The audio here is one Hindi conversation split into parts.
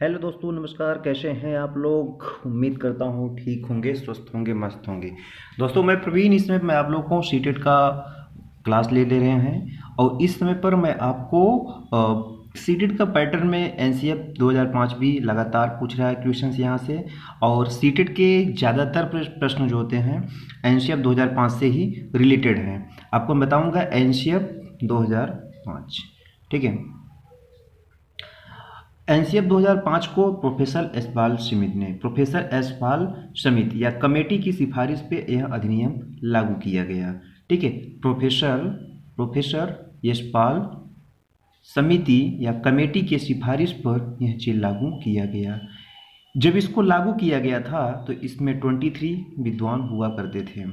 हेलो दोस्तों, नमस्कार। कैसे हैं आप लोग? उम्मीद करता हूँ ठीक होंगे, स्वस्थ होंगे, मस्त होंगे। दोस्तों, मैं प्रवीण। इसमें मैं आप लोगों को सीटेट का क्लास ले रहे हैं और इस समय पर मैं आपको सीटेट का पैटर्न में एनसीएफ 2005 भी लगातार पूछ रहा है क्वेश्चंस यहाँ से। और सीटेट के ज़्यादातर प्रश्न जो होते हैं एनसीएफ 2005 से ही रिलेटेड हैं। आपको मैं बताऊँगा एनसीएफ 2005। ठीक है। एनसीएफ 2005 को प्रोफेसर यशपाल समित या कमेटी की सिफारिश पे यह अधिनियम लागू किया गया। ठीक है। प्रोफेसर यशपाल समिति या कमेटी की सिफारिश पर यह चीज लागू किया गया। जब इसको लागू किया गया था तो इसमें 23 विद्वान हुआ करते थे।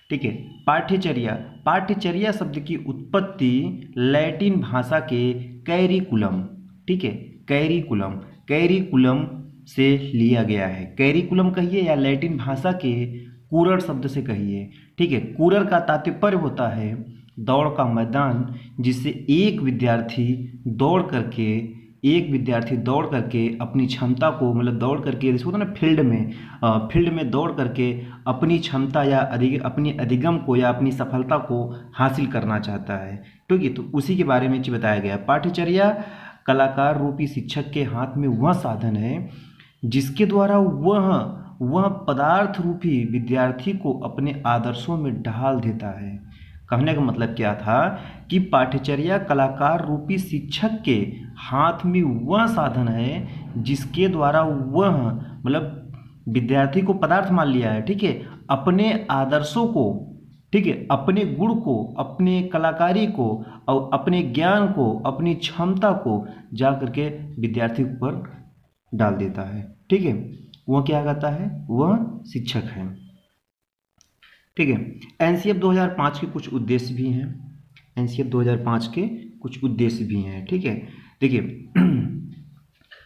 ठीक है। पाठ्यचर्या पाठ्यचर्या शब्द की उत्पत्ति लैटिन भाषा के कैरिकुलम, ठीक है, कैरिकुलम कैरिकुलम से लिया गया है। कैरिकुलम कहिए या लैटिन भाषा के कुरर शब्द से कहिए। ठीक है। कुरर का तात्पर्य होता है दौड़ का मैदान, जिससे एक विद्यार्थी दौड़ करके अपनी क्षमता को, मतलब दौड़ करके जैसे होता है ना फील्ड में दौड़ करके अपनी क्षमता या अपनी अधिगम को या अपनी सफलता को हासिल करना चाहता है। ठीक है। तो उसी के बारे में बताया गया। पाठ्यचर्या कलाकार रूपी शिक्षक के हाथ में वह साधन है जिसके द्वारा वह पदार्थ रूपी विद्यार्थी को अपने आदर्शों में ढाल देता है। कहने का मतलब क्या था कि पाठ्यचर्या कलाकार रूपी शिक्षक के हाथ में वह साधन है जिसके द्वारा वह, मतलब विद्यार्थी को पदार्थ मान लिया है, ठीक है, अपने आदर्शों को, ठीक है, अपने गुण को, अपने कलाकारी को और अपने ज्ञान को, अपनी क्षमता को जा करके विद्यार्थी पर डाल देता है। ठीक है। वह क्या कहता है? वह शिक्षक है। ठीक है। एनसीएफ 2005 के कुछ उद्देश्य भी हैं। एनसीएफ 2005 के कुछ उद्देश्य भी हैं। ठीक है। देखिए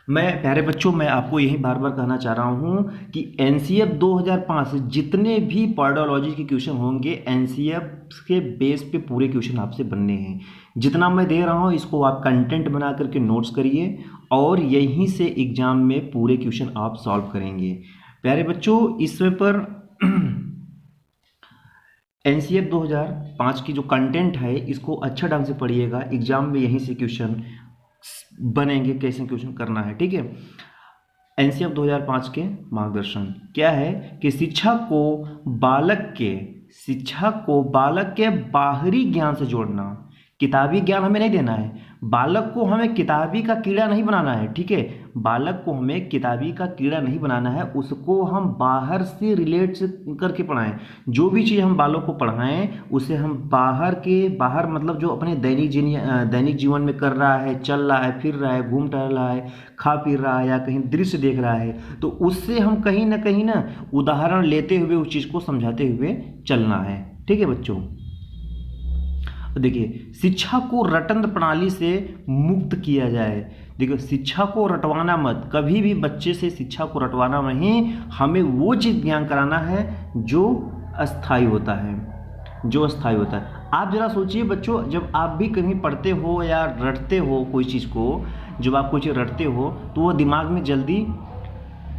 मैं प्यारे बच्चों, मैं आपको यही बार बार कहना चाह रहा हूँ कि एनसीएफ 2005 से जितने भी पर्डोलॉजी के क्वेश्चन होंगे एनसीएफ के बेस पे पूरे क्वेश्चन आपसे बनने हैं। जितना मैं दे रहा हूँ इसको आप कंटेंट बना करके नोट्स करिए और यहीं से एग्जाम में पूरे क्वेश्चन आप सॉल्व करेंगे। प्यारे बच्चों, इस समय पर एनसीएफ 2005 की जो कंटेंट है इसको अच्छा ढंग से पढ़िएगा। एग्जाम में यहीं से क्वेश्चन बनेंगे, कैसे क्वेश्चन करना है। ठीक है। एनसीएफ 2005 के मार्गदर्शन क्या है कि शिक्षा को बालक के बाहरी ज्ञान से जोड़ना। किताबी ज्ञान हमें नहीं देना है। बालक को हमें किताबी का कीड़ा नहीं बनाना है। ठीक है। बालक को हमें किताबी का कीड़ा नहीं बनाना है, उसको हम बाहर से रिलेट करके पढ़ाएं। जो भी चीज़ हम बालक को पढ़ाएं उसे हम बाहर मतलब जो अपने दैनिक जीवन में कर रहा है, चल रहा है, फिर रहा है, घूम टहल रहा है, खा पी रहा है या कहीं दृश्य देख रहा है, तो उससे हम कहीं ना उदाहरण लेते हुए उस चीज़ को समझाते हुए चलना है। ठीक है बच्चों। देखिए, शिक्षा को रटन प्रणाली से मुक्त किया जाए। देखिए, शिक्षा को रटवाना मत, कभी भी बच्चे से शिक्षा को रटवाना नहीं। हमें वो चीज़ ज्ञान कराना है जो अस्थाई होता है, जो अस्थाई होता है। आप जरा सोचिए बच्चों, जब आप भी कहीं पढ़ते हो या रटते हो कोई चीज़ को, जब आप कोई चीज़ रटते हो तो वो दिमाग में जल्दी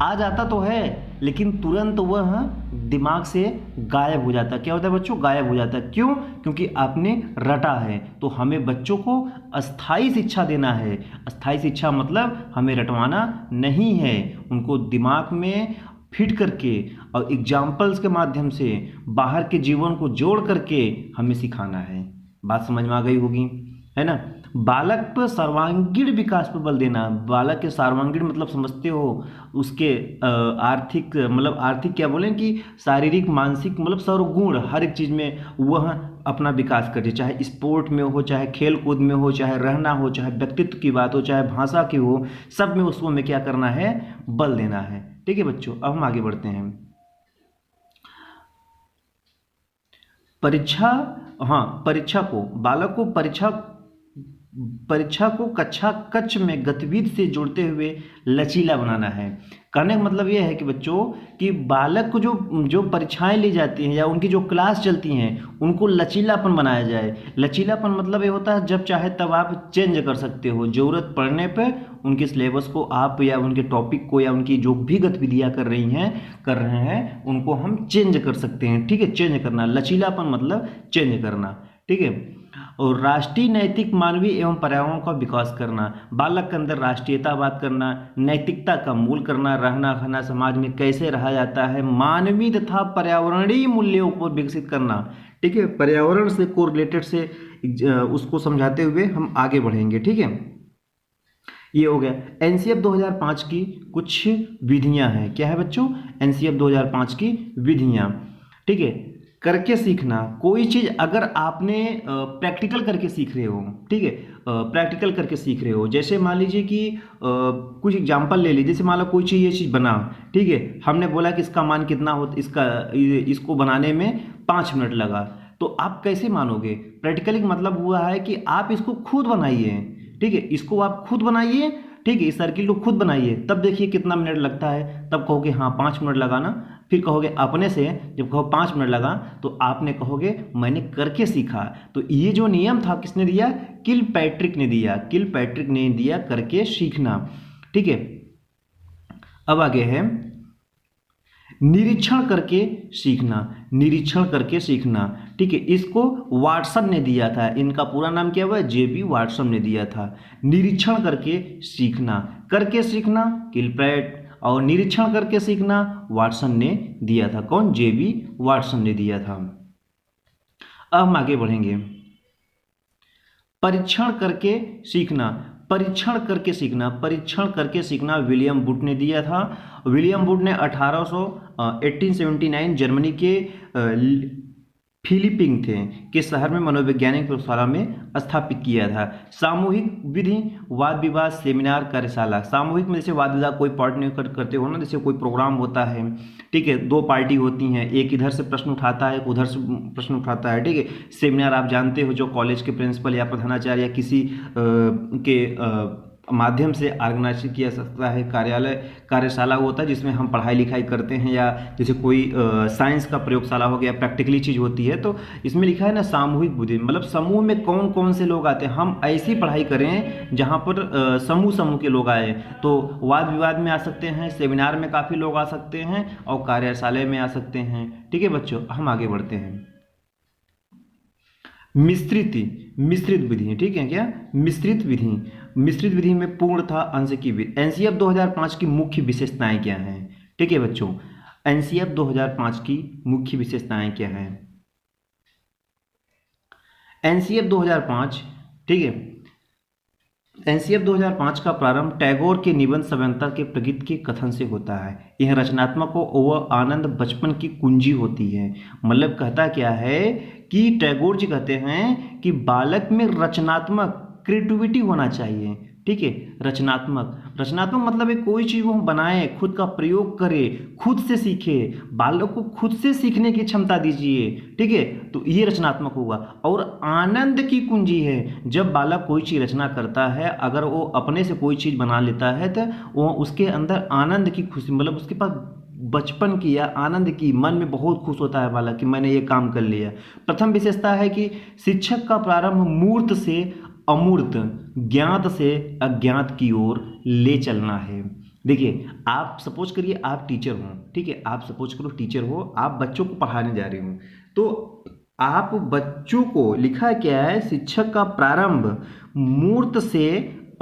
आ जाता तो है, लेकिन तुरंत वह दिमाग से गायब हो जाता है। क्या होता है बच्चों? गायब हो जाता है। क्यों? क्योंकि आपने रटा है। तो हमें बच्चों को अस्थाई शिक्षा देना है। अस्थाई शिक्षा मतलब हमें रटवाना नहीं है, उनको दिमाग में फिट करके और एग्जाम्पल्स के माध्यम से बाहर के जीवन को जोड़ करके हमें सिखाना है। बात समझ में आ गई होगी, है ना। बालक पर सर्वांगीण विकास पर बल देना। बालक के सर्वांगीण मतलब समझते हो, उसके आर्थिक क्या बोलें कि शारीरिक, मानसिक, मतलब सर्वगुण हर एक चीज़ में वह अपना विकास करे, चाहे स्पोर्ट में हो, चाहे खेल कूद में हो, चाहे रहना हो, चाहे व्यक्तित्व की बात हो, चाहे भाषा की हो, सब में उसको हमें क्या करना है? बल देना है। ठीक है बच्चों, अब हम आगे बढ़ते हैं। परीक्षा, हाँ, परीक्षा को, बालक को परीक्षा परीक्षा को कक्षा कक्ष में गतिविधि से जोड़ते हुए लचीला बनाना है। कहने का मतलब ये है कि बच्चों कि बालक को जो जो परीक्षाएं ली जाती हैं या उनकी जो क्लास चलती हैं उनको लचीलापन बनाया जाए। लचीलापन मतलब ये होता है जब चाहे तब आप चेंज कर सकते हो, ज़रूरत पड़ने पे उनके सिलेबस को आप या उनके टॉपिक को या उनकी जो भी गतिविधियाँ कर रहे हैं उनको हम चेंज कर सकते हैं। ठीक है, चेंज करना, लचीलापन मतलब चेंज करना। ठीक है, और राष्ट्रीय नैतिक मानवीय एवं पर्यावरण का विकास करना, बालक के अंदर राष्ट्रीयतावाद करना, नैतिकता का मूल करना, रहना खाना समाज में कैसे रहा जाता है, मानवीय तथा पर्यावरणीय मूल्यों को विकसित करना। ठीक है, पर्यावरण से कोरिलेटेड से उसको समझाते हुए हम आगे बढ़ेंगे। ठीक है, ये हो गया एनसीएफ 2005 की कुछ विधियां हैं। क्या है बच्चों? एनसीएफ 2005 की विधियां। ठीक है, करके सीखना, कोई चीज़ अगर आपने प्रैक्टिकल करके सीख रहे हो, ठीक है, प्रैक्टिकल करके सीख रहे हो, जैसे मान लीजिए कि कुछ एग्जांपल ले लीजिए, जैसे मान लो कोई चीज़ ये चीज़ बना, ठीक है, हमने बोला कि इसका मान कितना हो, इसको बनाने में 5 मिनट लगा, तो आप कैसे मानोगे? प्रैक्टिकली मतलब हुआ है कि आप इसको खुद बनाइए। ठीक है, इसको आप खुद बनाइए, ठीक है, इस सर्किल को खुद बनाइए, तब देखिए कितना मिनट लगता है, तब कहोगे हाँ 5 मिनट लगाना। फिर कहोगे अपने से, जब कहो 5 मिनट लगा तो आपने कहोगे मैंने करके सीखा। तो ये जो नियम था किसने दिया? किलपैट्रिक ने दिया। किलपैट्रिक ने दिया करके सीखना। ठीक है, अब आगे है निरीक्षण करके सीखना। निरीक्षण करके सीखना, ठीक है, इसको वाटसन ने दिया था। इनका पूरा नाम क्या हुआ? जेबी वाटसन ने दिया था। निरीक्षण करके सीखना, करके सीखना किलपैट, और निरीक्षण करके सीखना वाटसन ने दिया था। कौन? जेबी वाटसन ने दिया था। अब हम आगे बढ़ेंगे। परीक्षण करके सीखना, परीक्षण करके सीखना, परीक्षण करके सीखना विलियम वुड ने दिया था। विलियम वुड ने 1879 जर्मनी के फिलिपिंग थे के शहर में मनोवैज्ञानिक प्रयोगशाला में स्थापित किया था। सामूहिक विधि वाद विवाद सेमिनार कार्यशाला। सामूहिक में जैसे वाद विवाद कोई पार्ट नहीं करते हो ना, जैसे कोई प्रोग्राम होता है, ठीक है, 2 पार्टी होती हैं, एक इधर से प्रश्न उठाता है, एक उधर से प्रश्न उठाता है। ठीक है, सेमिनार आप जानते हो जो कॉलेज के प्रिंसिपल या प्रधानाचार्य या किसी के माध्यम से ऑर्गेनाइज किया सकता है। कार्यशाला होता है जिसमें हम पढ़ाई लिखाई करते हैं, या जैसे कोई साइंस का प्रयोगशाला हो गया, प्रैक्टिकली चीज़ होती है। तो इसमें लिखा है ना सामूहिक बुद्धि, मतलब समूह में कौन कौन से लोग आते हैं। हम ऐसी पढ़ाई करें जहाँ पर समूह के लोग आए, तो वाद विवाद में आ सकते हैं, सेमिनार में काफ़ी लोग आ सकते हैं, और कार्यशाला में आ सकते हैं। ठीक है बच्चों, हम आगे बढ़ते हैं। मिश्रित विधि, ठीक है, क्या मिश्रित विधि? मिश्रित विधि में पूर्णतः अंश की विधि। एनसीएफ 2005 की मुख्य विशेषताएं क्या हैं? ठीक है बच्चों, एनसीएफ 2005 की मुख्य विशेषताएं क्या हैं? एनसीएफ 2005, ठीक है, एनसीएफ 2005 का प्रारंभ टैगोर के निबंध सभ्यता के प्रगति के कथन से होता है। यह रचनात्मक व आनंद बचपन की कुंजी होती है। मतलब कहता क्या है कि टैगोर जी कहते हैं कि बालक में रचनात्मक क्रिएटिविटी होना चाहिए। ठीक है, रचनात्मक मतलब है कोई चीज़ वो हम बनाएं, खुद का प्रयोग करें, खुद से सीखे, बालक को खुद से सीखने की क्षमता दीजिए। ठीक है, तो ये रचनात्मक होगा। और आनंद की कुंजी है, जब बालक कोई चीज़ रचना करता है, अगर वो अपने से कोई चीज़ बना लेता है तो वो उसके अंदर आनंद की खुशी, मतलब उसके पास बचपन की या आनंद की, मन में बहुत खुश होता है बालक कि मैंने ये काम कर लिया। प्रथम विशेषता है कि शिक्षक का प्रारंभ मूर्त से अमूर्त, ज्ञात से अज्ञात की ओर ले चलना है। देखिए, आप सपोज करिए आप टीचर हो, ठीक है, आप सपोज करो टीचर हो, आप बच्चों को पढ़ाने जा रहे हो, तो आप बच्चों को, लिखा क्या है, शिक्षक का प्रारंभ मूर्त से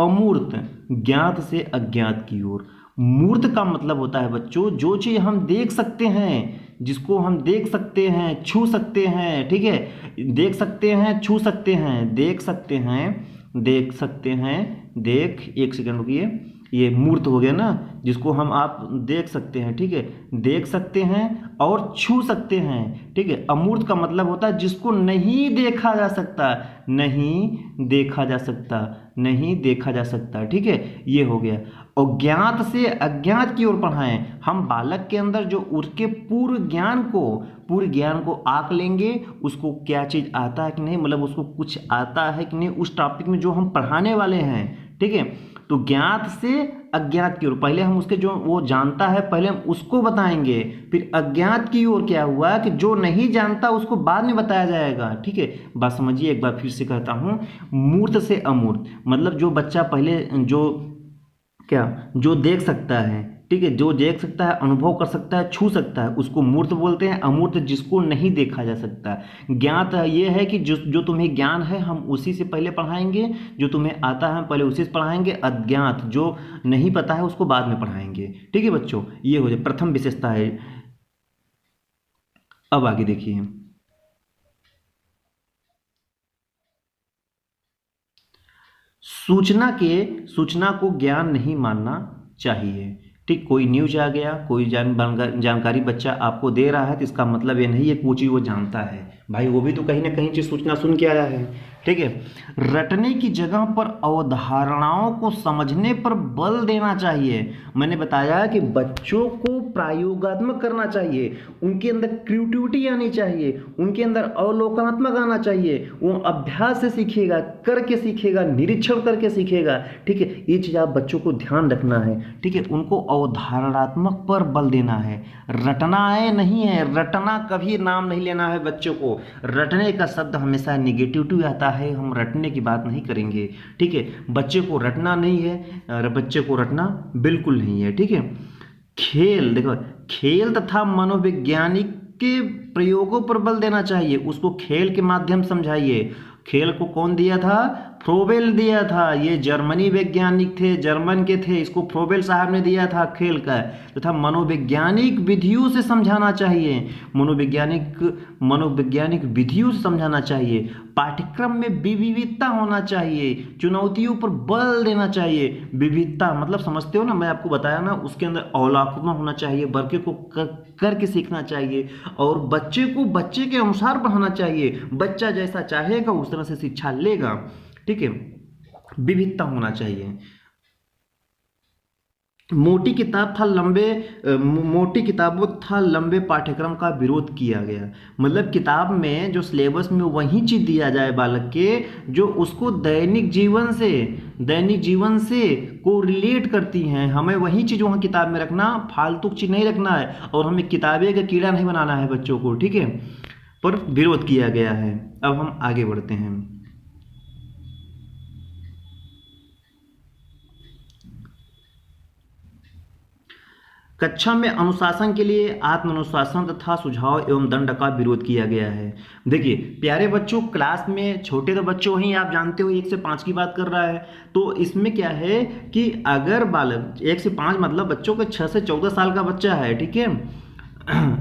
अमूर्त, ज्ञात से अज्ञात की ओर। मूर्त का मतलब होता है बच्चों जो चीज़ हम देख सकते हैं, जिसको हम देख सकते हैं, छू सकते हैं। ठीक है, देख सकते हैं, छू सकते हैं, देख सकते हैं, एक सेकंड रुकिए, ये मूर्त हो गया ना, जिसको हम आप देख सकते हैं, ठीक है, देख सकते हैं और छू सकते हैं, ठीक है। अमूर्त का मतलब होता है जिसको नहीं देखा जा सकता, नहीं देखा जा सकता, नहीं देखा जा सकता, ठीक है, ये हो गया। और ज्ञात से अज्ञात की ओर पढ़ाएं, हम बालक के अंदर जो उसके पूर्व ज्ञान को आंक लेंगे, उसको क्या चीज़ आता है कि नहीं, मतलब उसको कुछ आता है कि नहीं उस टॉपिक में जो हम पढ़ाने वाले हैं, ठीक है। तो ज्ञात से अज्ञात की ओर, पहले हम उसके जो वो जानता है पहले हम उसको बताएंगे, फिर अज्ञात की ओर क्या हुआ कि जो नहीं जानता उसको बाद में बताया जाएगा, ठीक है। बात समझिए, एक बार फिर से कहता हूँ, मूर्त से अमूर्त, मतलब जो बच्चा पहले जो क्या जो देख सकता है, ठीक है, जो देख सकता है, अनुभव कर सकता है, छू सकता है, उसको मूर्त बोलते हैं। अमूर्त जिसको नहीं देखा जा सकता। ज्ञात ये है कि जो जो तुम्हें ज्ञान है हम उसी से पहले पढ़ाएंगे, जो तुम्हें आता है हम पहले उसी से पढ़ाएंगे। अज्ञात जो नहीं पता है उसको बाद में पढ़ाएंगे, ठीक है बच्चों, ये हो जाए प्रथम विशेषता है। अब आगे देखिए, सूचना को ज्ञान नहीं मानना चाहिए, ठीक। कोई न्यूज आ गया, कोई जानकारी बच्चा आपको दे रहा है, तो इसका मतलब ये नहीं है कि वो चीज़ वो जानता है, भाई वो भी तो कहीं ना कहीं चीज़ सूचना सुन के आया है, ठीक है। रटने की जगह पर अवधारणाओं को समझने पर बल देना चाहिए। मैंने बताया कि बच्चों को प्रयोगात्मक करना चाहिए, उनके अंदर क्रिएटिविटी आनी चाहिए, उनके अंदर अवलोकनात्मक आना चाहिए, वो अभ्यास से सीखेगा, करके सीखेगा, निरीक्षण करके सीखेगा, ठीक है। ये चीज़ आप बच्चों को ध्यान रखना है, ठीक है। उनको अवधारणात्मक पर बल देना है, रटना है नहीं है, रटना कभी नाम नहीं लेना है बच्चों को। रटने का शब्द हमेशा निगेटिविटी आता है, हम रटने की बात नहीं करेंगे, ठीक है। बच्चे को रटना नहीं है, बच्चे को रटना बिल्कुल नहीं है, ठीक है। खेल देखो, खेल तथा मनोवैज्ञानिक के प्रयोगों पर बल देना चाहिए, उसको खेल के माध्यम समझाइए। खेल को कौन दिया था? फ्रोबेल दिया था, ये जर्मनी वैज्ञानिक थे, जर्मन के थे, इसको फ्रोबेल साहब ने दिया था खेल का। तथा मनोवैज्ञानिक विधियों से समझाना चाहिए, मनोवैज्ञानिक विधियों से समझाना चाहिए। पाठ्यक्रम में विविधता होना चाहिए, चुनौतियों पर बल देना चाहिए। विविधता मतलब समझते हो ना, मैं आपको बताया ना, उसके अंदर अवलोकन होना चाहिए, बच्चे को करके सीखना चाहिए, और बच्चे को बच्चे के अनुसार पढ़ाना चाहिए। बच्चा जैसा चाहेगा उस तरह से शिक्षा लेगा, ठीक है। विविधता होना चाहिए। मोटी किताबों तथा लंबे पाठ्यक्रम का विरोध किया गया। मतलब किताब में जो सिलेबस में वही चीज़ दिया जाए बालक के जो उसको दैनिक जीवन से को रिलेट करती हैं, हमें वही चीज़ वहाँ किताब में रखना, फालतू चीज़ नहीं रखना है, और हमें किताबें का कीड़ा नहीं बनाना है बच्चों को, ठीक है। पर विरोध किया गया है। अब हम आगे बढ़ते हैं। कक्षा में अनुशासन के लिए आत्म अनुशासन तथा सुझाव एवं दंड का विरोध किया गया है। देखिए प्यारे बच्चों, क्लास में छोटे तो बच्चों ही आप जानते हो 1 से 5 की बात कर रहा है, तो इसमें क्या है कि अगर बालक 1 से 5 मतलब बच्चों के 6 से 14 साल का बच्चा है, ठीक है।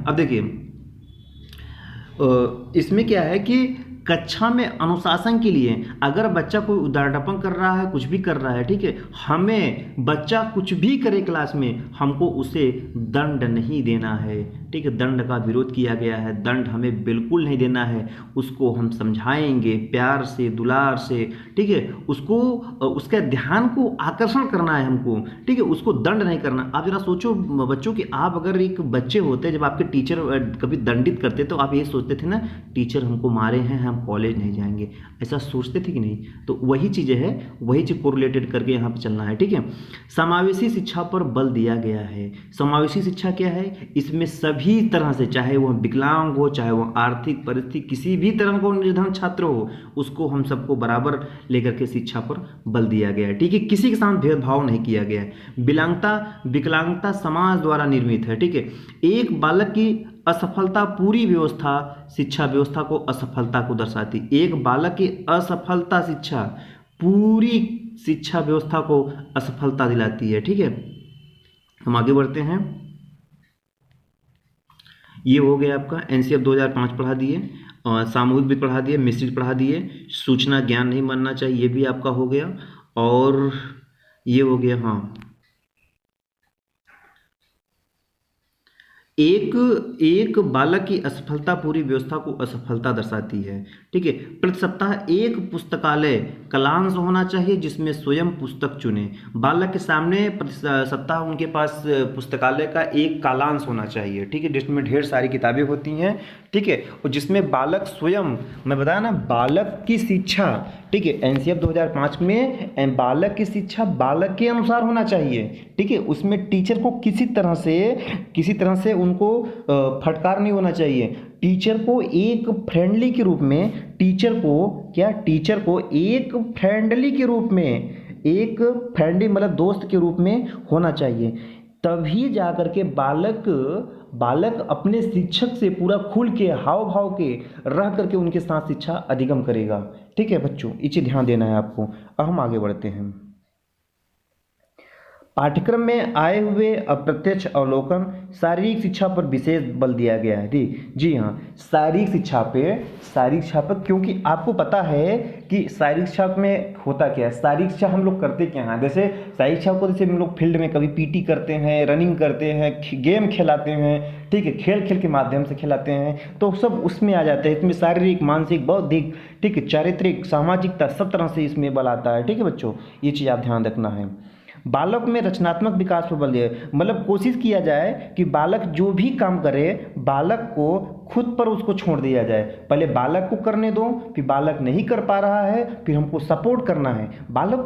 अब देखिए इसमें क्या है कि कक्षा में अनुशासन के लिए अगर बच्चा कोई उद्दंडपन कर रहा है, कुछ भी कर रहा है, ठीक है, हमें बच्चा कुछ भी करे क्लास में, हमको उसे दंड नहीं देना है, ठीक है। दंड का विरोध किया गया है, दंड हमें बिल्कुल नहीं देना है। उसको हम समझाएंगे प्यार से, दुलार से, ठीक है। उसको उसके ध्यान को आकर्षण करना है हमको, ठीक है, उसको दंड नहीं करना। आप जरा सोचो बच्चों कि आप अगर एक बच्चे होते, जब आपके टीचर कभी दंडित करते तो आप ये सोचते थे ना, टीचर हमको मारे हैं, हम कॉलेज नहीं जाएंगे, ऐसा सोचते थे कि नहीं? तो वही चीज़ें है, वही चीज़ कोरिलेटेड करके यहाँ पे चलना है, ठीक है। समावेशी शिक्षा पर बल दिया गया है। समावेशी शिक्षा क्या है? इसमें सभी तरह से, चाहे वह विकलांग हो, चाहे वह आर्थिक परिस्थिति किसी भी तरह का निर्धन छात्र हो, उसको हम सबको बराबर लेकर के शिक्षा पर बल दिया गया है, ठीक है। किसी के साथ भेदभाव नहीं किया गया है। विकलांगता समाज द्वारा निर्मित है, ठीक है। एक बालक की असफलता पूरी व्यवस्था, शिक्षा व्यवस्था को असफलता को दर्शाती। एक बालक की असफलता शिक्षा पूरी शिक्षा व्यवस्था को असफलता दिलाती है, ठीक है। हम आगे बढ़ते हैं। ये हो गया आपका एनसीएफ 2005 पढ़ा दिए, और सामूहिक भी पढ़ा दिए, मिश्रित पढ़ा दिए, सूचना ज्ञान नहीं मानना चाहिए, ये भी आपका हो गया। और ये हो गया, हाँ एक बालक की असफलता पूरी व्यवस्था को असफलता दर्शाती है। ठीक है। प्रति सप्ताह एक पुस्तकालय कालांश होना चाहिए जिसमें स्वयं पुस्तक चुने। बालक के सामने प्रति सप्ताह उनके पास पुस्तकालय का एक कालांश होना चाहिए। ठीक है, जिसमें ढेर सारी किताबें होती हैं। ठीक है, और जिसमें बालक स्वयं, मैं बताया ना, बालक की शिक्षा, ठीक है, एनसीएफ 2005 में बालक की शिक्षा बालक के अनुसार होना चाहिए। ठीक है, उसमें टीचर को किसी तरह से उनको फटकार नहीं होना चाहिए। टीचर को एक फ्रेंडली के रूप में, टीचर को एक फ्रेंडली के रूप में, एक फ्रेंडली मतलब दोस्त के रूप में होना चाहिए। तभी जा कर के बालक अपने शिक्षक से पूरा खुल के, हाव भाव के रह करके उनके साथ शिक्षा अधिगम करेगा। ठीक है बच्चों, इसे ध्यान देना है आपको। अब हम आगे बढ़ते हैं। पाठ्यक्रम में आए हुए अप्रत्यक्ष अवलोकन शारीरिक शिक्षा पर विशेष बल दिया गया है। जी हाँ, शारीरिक शिक्षा पर, क्योंकि आपको पता है कि शारीरिक शिक्षा में होता क्या है। शारीरिक शिक्षा हम लोग करते क्या हैं, जैसे शारीरिक शिक्षा को जैसे हम लोग फील्ड में कभी पीटी करते हैं, रनिंग करते हैं, गेम खिलाते हैं। ठीक है, खेल के माध्यम से खिलाते हैं, तो सब उसमें आ जाते हैं। इसमें शारीरिक, मानसिक, बौद्धिक, ठीक है, चारित्रिक, सामाजिकता, सब तरह से इसमें बल आता है। ठीक है बच्चों, ये चीज़ आप ध्यान रखना है। बालक में रचनात्मक विकास पर बल दिया, मतलब कोशिश किया जाए कि बालक जो भी काम करे, बालक को खुद पर उसको छोड़ दिया जाए। पहले बालक को करने दो, फिर बालक नहीं कर पा रहा है, फिर हमको सपोर्ट करना है। बालक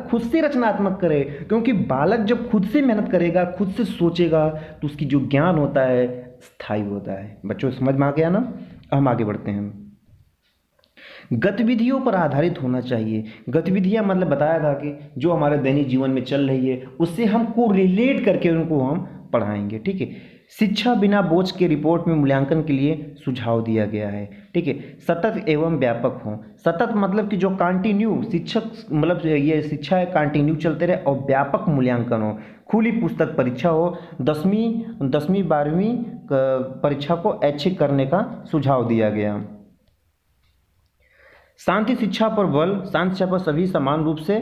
खुद से रचनात्मक करे, क्योंकि बालक जब खुद से मेहनत करेगा, खुद से सोचेगा, तो उसकी जो ज्ञान होता है स्थायी होता है। बच्चों समझ में आ गया ना। हम आगे बढ़ते हैं। गतिविधियों पर आधारित होना चाहिए। गतिविधियां मतलब बताया था कि जो हमारे दैनिक जीवन में चल रही है, उससे हमको रिलेट करके उनको हम पढ़ाएंगे। ठीक है। शिक्षा बिना बोझ के रिपोर्ट में मूल्यांकन के लिए सुझाव दिया गया है। ठीक है। सतत एवं व्यापक हो। सतत मतलब कि जो कंटिन्यू शिक्षक, मतलब ये शिक्षा है कंटिन्यू चलते रहे, और व्यापक मूल्यांकन हो। खुली पुस्तक परीक्षा हो। 10वीं 12वीं परीक्षा को ऐच्छिक करने का सुझाव दिया गया। शांति शिक्षा पर बल, शांति शिक्षा पर सभी समान रूप से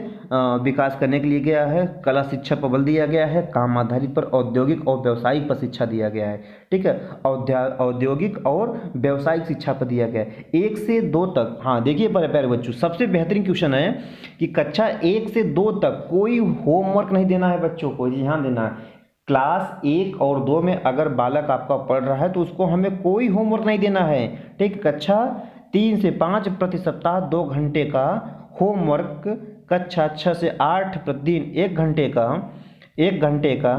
विकास करने के लिए गया है। कला शिक्षा पर बल दिया गया है। काम आधारित पर औद्योगिक और व्यावसायिक पर शिक्षा दिया गया है। ठीक है, औद्योगिक और व्यावसायिक शिक्षा पर दिया गया है 1 से 2 तक। हाँ देखिए प्यारे बच्चों, सबसे बेहतरीन क्वेश्चन है कि कक्षा 1 से 2 तक कोई होमवर्क नहीं देना है बच्चों को, ध्यान देना है। क्लास 1 और 2 में अगर बालक आपका पढ़ रहा है तो उसको हमें कोई होमवर्क नहीं देना है। ठीक, कक्षा 3 से 5 प्रति सप्ताह 2 घंटे का होमवर्क, कक्षा 6 से 8 प्रतिदिन 1 घंटे का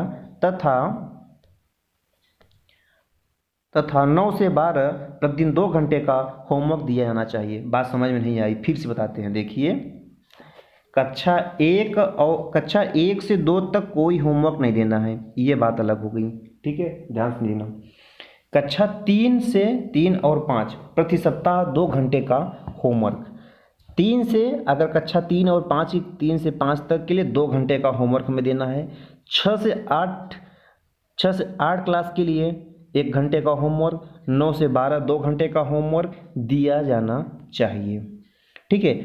तथा 9 से 12 प्रतिदिन 2 घंटे का होमवर्क दिया जाना चाहिए। बात समझ में नहीं आई, फिर से बताते हैं। देखिए, कक्षा 1 से 2 तक कोई होमवर्क नहीं देना है, ये बात अलग हो गई। ठीक है, ध्यान से देना। कक्षा 3 और 5 प्रति सप्ताह 2 घंटे का होमवर्क। 3 से, अगर कक्षा 3 और 5 3 से 5 तक के लिए 2 घंटे का होमवर्क हमें देना है। 6 से 8 क्लास के लिए 1 घंटे का होमवर्क। 9 से 12 2 घंटे का होमवर्क दिया जाना चाहिए। ठीक है।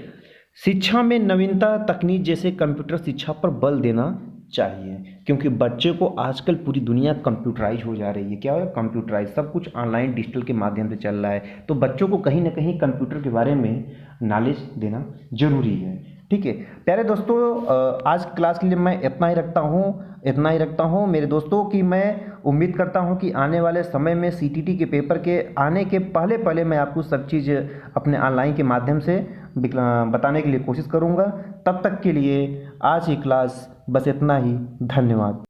शिक्षा में नवीनता, तकनीक जैसे कंप्यूटर शिक्षा पर बल देना चाहिए, क्योंकि बच्चे को आजकल पूरी दुनिया कंप्यूटराइज हो जा रही है। क्या है? कंप्यूटराइज, सब कुछ ऑनलाइन डिजिटल के माध्यम से चल रहा है, तो बच्चों को कहीं ना कहीं कंप्यूटर के बारे में नॉलेज देना जरूरी है। ठीक है प्यारे दोस्तों, आज क्लास के लिए मैं इतना ही रखता हूँ मेरे दोस्तों, कि मैं उम्मीद करता हूँ कि आने वाले समय में सीटीटी के पेपर के आने के पहले मैं आपको सब चीज़ अपने ऑनलाइन के माध्यम से बताने के लिए कोशिश करूँगा। तब तक के लिए आज की क्लास बस इतना ही। धन्यवाद।